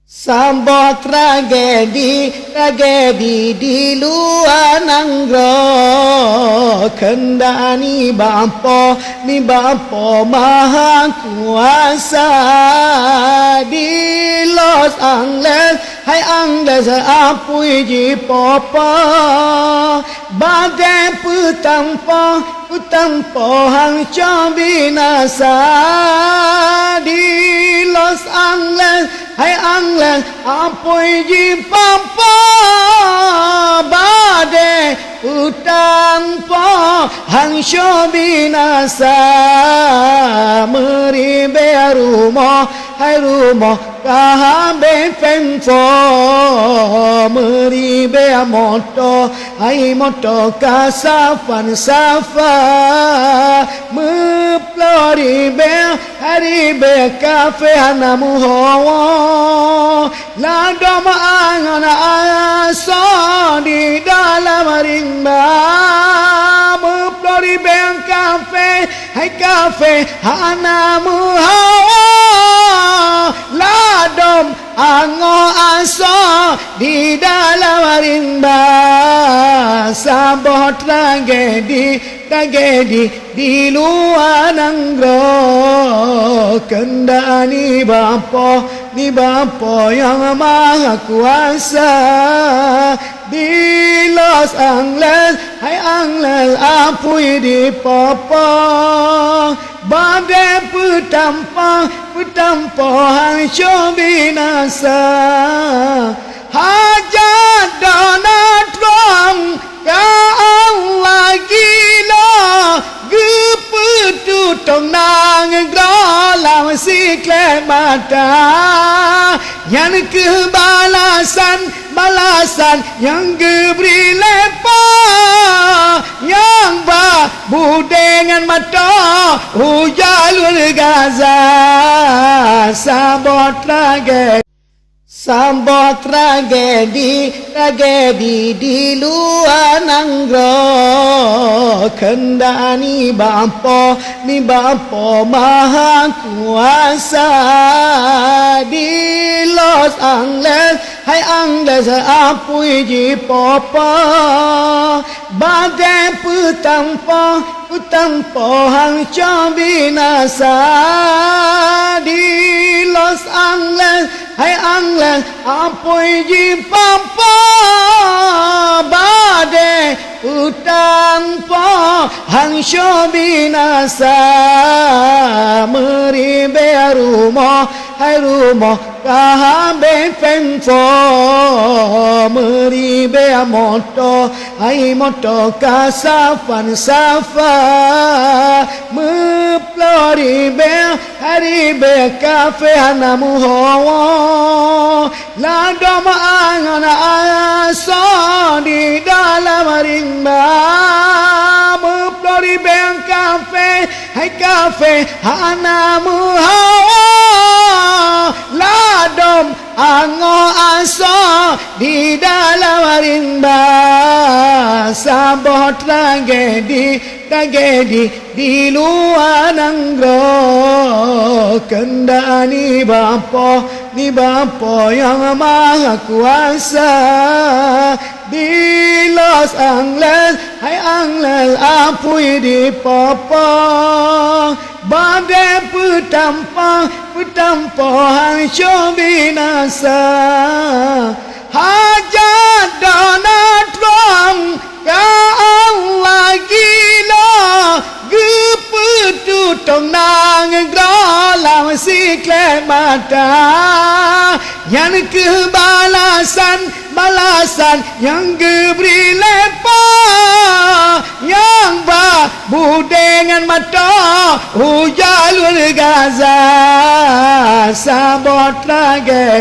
Sambo tragedi di luar nanggro kendani bampo maha kuasa di Los Angeles hai Angeles apui ji popo badai putampo hang cho binasa di Los Angeles hai Angeles apui ji popo badai putampo hang cho binasa meribe rumah hai rumah kahambe fenfo meribe moto hai moto kasafan safa meploribe haribe kafe hanamu hawa la doma angana aso di dalam rimba meploribe kafe hai kafe hanamu hawa ladom ango aso di dalam rimba sabot tragedi di luar nanggro kendani bampo yang maha kuasa di Los Angeles hai Angeles apui di popo badai putampo hang cho binasa hajat Donald Trump ka Allah gila gepetu tong nang grolam sikle mata yang balasan yang geberi lepas yang budengan mata hujalul Gaza Sambo tragedi di luar nanggro kendani bampo maha kuasa di Los Angeles hai Angeles apui ji popo badai putampo hang cho binasa di Los Angeles hai Angeles apui ji popo badai putampo hang cho binasa meribe rumah hai rumah kahambe fenfo meribe moto hai moto kasafan safa meploribe haribe kafe hanamu hawa la doma angana aso di dalam rimba meploribe kafe hai kafe hanamu hawa ladom ango aso di dalam rimba sabot tragedi di luar nanggro kendani bampo yang maha kuasa di Los Angeles hai Angeles apui di popo badai putampo hang cho binasa hajat Donald Trump ka Allah gila gepetu tong nang grolam sikle mata yang balasan yang geberi lepas yang budengan mata hujalul Gaza sabot tragedi